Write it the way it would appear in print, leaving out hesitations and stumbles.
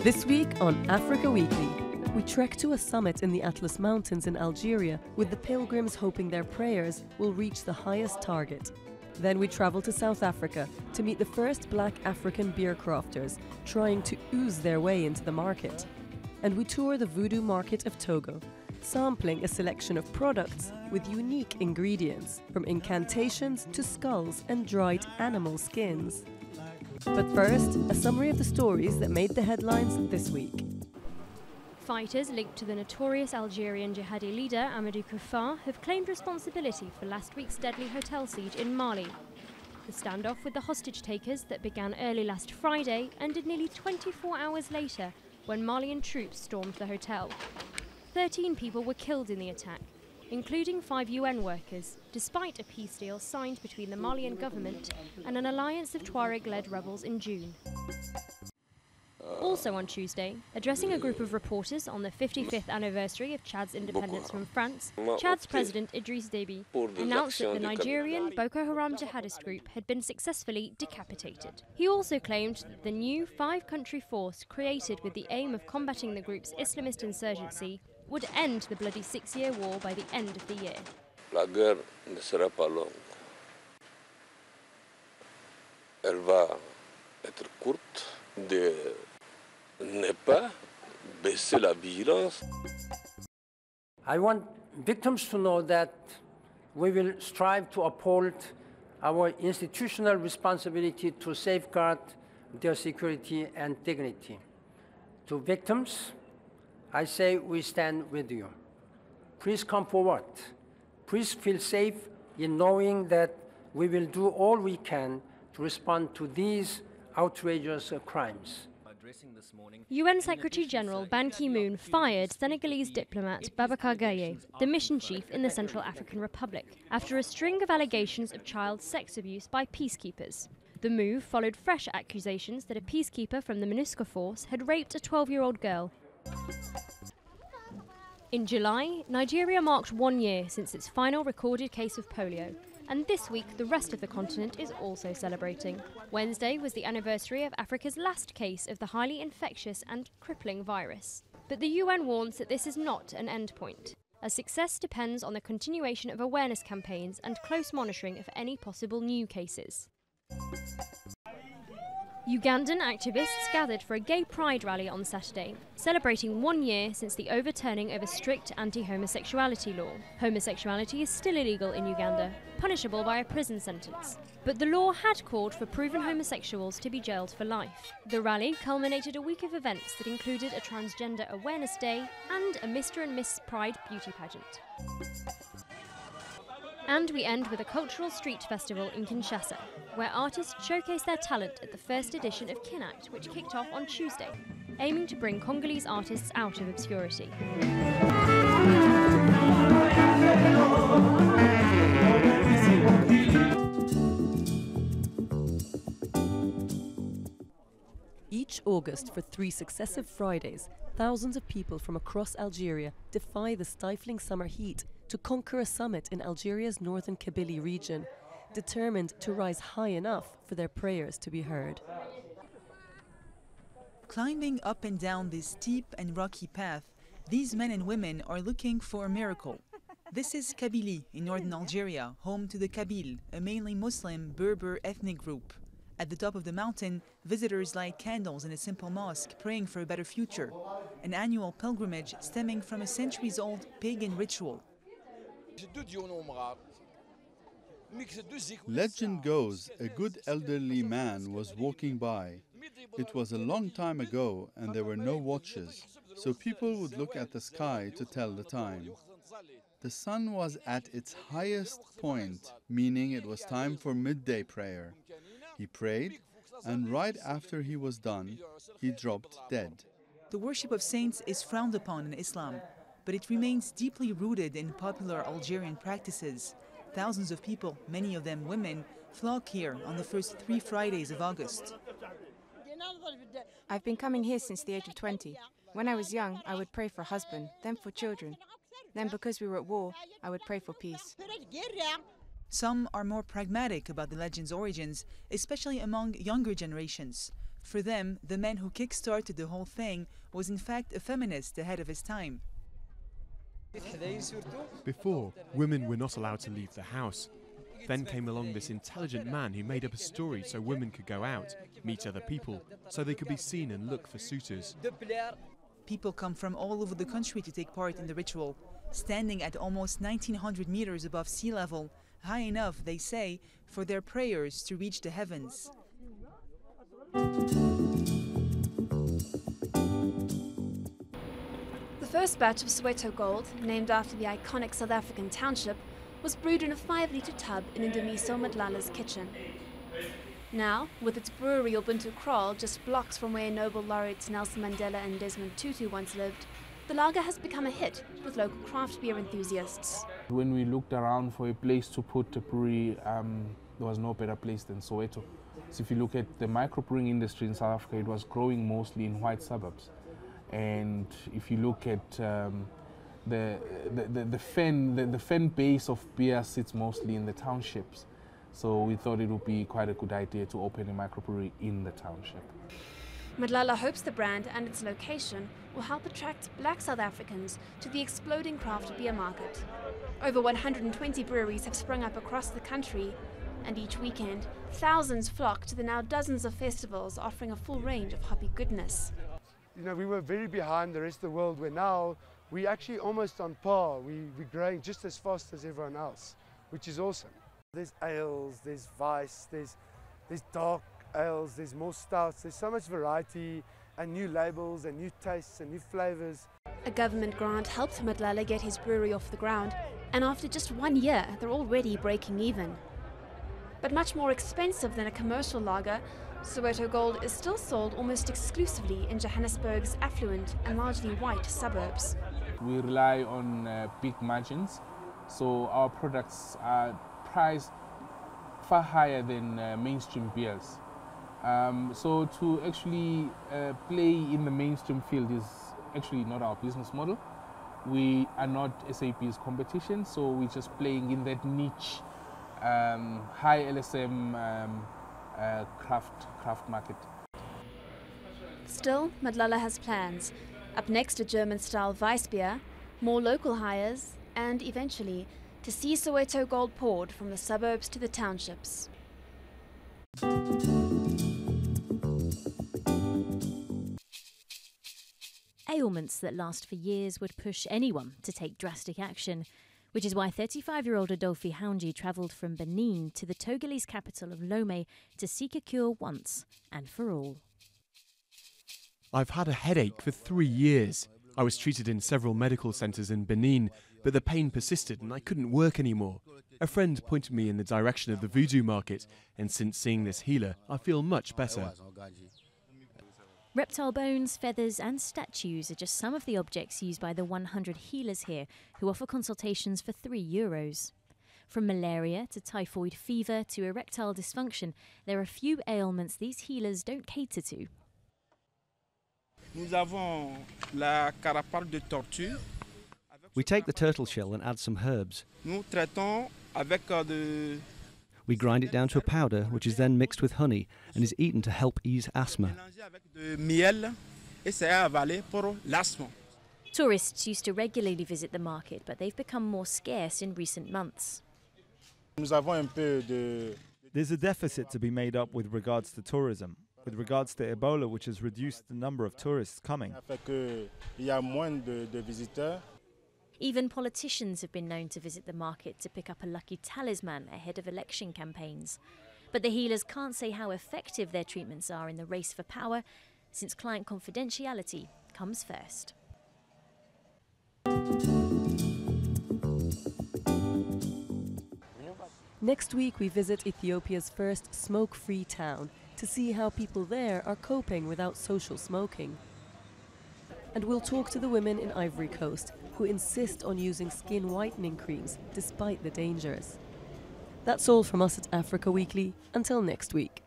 This week on Africa Weekly, we trek to a summit in the Atlas Mountains in Algeria with the pilgrims hoping their prayers will reach the highest target. Then we travel to South Africa to meet the first black African beer crofters trying to ooze their way into the market. And we tour the voodoo market of Togo, sampling a selection of products with unique ingredients, from incantations to skulls and dried animal skins. But first, a summary of the stories that made the headlines this week. Fighters linked to the notorious Algerian jihadi leader Amadou Koufa have claimed responsibility for last week's deadly hotel siege in Mali. The standoff with the hostage takers that began early last Friday ended nearly 24 hours later when Malian troops stormed the hotel. 13 people were killed in the attack, including 5 UN workers, despite a peace deal signed between the Malian government and an alliance of Tuareg-led rebels in June. Also on Tuesday, addressing a group of reporters on the 55th anniversary of Chad's independence from France, Chad's president Idriss Déby announced that the Nigerian Boko Haram jihadist group had been successfully decapitated. He also claimed that the new 5-country force created with the aim of combating the group's Islamist insurgency would end the bloody 6-year war by the end of the year. La guerre ne sera pas longue. Elle va être courte. De ne pas baisser la vigilance. I want victims to know that we will strive to uphold our institutional responsibility to safeguard their security and dignity. To victims, I say we stand with you. Please come forward. Please feel safe in knowing that we will do all we can to respond to these outrageous crimes. UN Secretary-General Ban Ki-moon fired Senegalese diplomat Babacar Gaye, the mission chief in the Central African Republic, after a string of allegations of child sex abuse by peacekeepers. The move followed fresh accusations that a peacekeeper from the MINUSCA force had raped a 12-year-old girl. In July, Nigeria marked 1 year since its final recorded case of polio. And this week, the rest of the continent is also celebrating. Wednesday was the anniversary of Africa's last case of the highly infectious and crippling virus. But the UN warns that this is not an endpoint, as success depends on the continuation of awareness campaigns and close monitoring of any possible new cases. Ugandan activists gathered for a gay pride rally on Saturday, celebrating 1 year since the overturning of a strict anti-homosexuality law. Homosexuality is still illegal in Uganda, punishable by a prison sentence. But the law had called for proven homosexuals to be jailed for life. The rally culminated a week of events that included a Transgender Awareness Day and a Mr. and Miss Pride beauty pageant. And we end with a cultural street festival in Kinshasa, where artists showcase their talent at the first edition of Kinact, which kicked off on Tuesday, aiming to bring Congolese artists out of obscurity. Each August, for 3 successive Fridays, thousands of people from across Algeria defy the stifling summer heat to conquer a summit in Algeria's northern Kabylie region, determined to rise high enough for their prayers to be heard. Climbing up and down this steep and rocky path, these men and women are looking for a miracle. This is Kabylie in northern Algeria, home to the Kabyle, a mainly Muslim Berber ethnic group. At the top of the mountain, visitors light candles in a simple mosque praying for a better future, an annual pilgrimage stemming from a centuries-old pagan ritual. Legend goes, a good elderly man was walking by. It was a long time ago and there were no watches, so people would look at the sky to tell the time. The sun was at its highest point, meaning it was time for midday prayer. He prayed, and right after he was done, he dropped dead. The worship of saints is frowned upon in Islam, but it remains deeply rooted in popular Algerian practices. Thousands of people, many of them women, flock here on the first 3 Fridays of August. I've been coming here since the age of 20. When I was young, I would pray for a husband, then for children. Then, because we were at war, I would pray for peace. Some are more pragmatic about the legend's origins, especially among younger generations. For them, the man who kick-started the whole thing was in fact a feminist ahead of his time. Before, women were not allowed to leave the house. Then came along this intelligent man who made up a story so women could go out, meet other people, so they could be seen and look for suitors. People come from all over the country to take part in the ritual, standing at almost 1900 meters above sea level, high enough, they say, for their prayers to reach the heavens. The first batch of Soweto Gold, named after the iconic South African township, was brewed in a 5-litre tub in Ndumiso Madlala's kitchen. Now, with its brewery Ubuntu Kraal just blocks from where Nobel laureates Nelson Mandela and Desmond Tutu once lived, the lager has become a hit with local craft beer enthusiasts. When we looked around for a place to put a brewery, there was no better place than Soweto. So if you look at the microbrewing industry in South Africa, it was growing mostly in white suburbs. And if you look at the fan base of beer sits mostly in the townships. So we thought it would be quite a good idea to open a microbrewery in the township. Madlala hopes the brand and its location will help attract black South Africans to the exploding craft beer market. Over 120 breweries have sprung up across the country, and each weekend, thousands flock to the now dozens of festivals offering a full range of hoppy goodness. You know, we were very behind the rest of the world, where now we're actually almost on par. We're growing just as fast as everyone else, which is awesome. There's ales, there's Weiss, there's dark ales, there's more stouts, there's so much variety and new labels and new tastes and new flavors. A government grant helped Madlala get his brewery off the ground, and after just 1 year, they're already breaking even. But much more expensive than a commercial lager, Soweto Gold is still sold almost exclusively in Johannesburg's affluent and largely white suburbs. We rely on big margins, so our products are priced far higher than mainstream beers. So to actually play in the mainstream field is actually not our business model. We are not SAP's competition, so we're just playing in that niche, high LSM craft market. Still, Madlala has plans. Up next, a German-style Weiss beer, more local hires, and eventually to see Soweto Gold poured from the suburbs to the townships. Ailments that last for years would push anyone to take drastic action, which is why 35-year-old Adolphe Hounji travelled from Benin to the Togolese capital of Lomé to seek a cure once and for all. I've had a headache for 3 years. I was treated in several medical centres in Benin, but the pain persisted and I couldn't work anymore. A friend pointed me in the direction of the voodoo market, and since seeing this healer, I feel much better. Reptile bones, feathers and statues are just some of the objects used by the 100 healers here, who offer consultations for €3. From malaria to typhoid fever to erectile dysfunction, there are few ailments these healers don't cater to. We take the turtle shell and add some herbs. We grind it down to a powder, which is then mixed with honey and is eaten to help ease asthma. Tourists used to regularly visit the market, but they've become more scarce in recent months. There's a deficit to be made up with regards to tourism, with regards to Ebola, which has reduced the number of tourists coming. Even politicians have been known to visit the market to pick up a lucky talisman ahead of election campaigns. But the healers can't say how effective their treatments are in the race for power, since client confidentiality comes first. Next week we visit Ethiopia's first smoke-free town to see how people there are coping without social smoking. And we'll talk to the women in Ivory Coast who insist on using skin whitening creams despite the dangers. That's all from us at Africa Weekly. Until next week.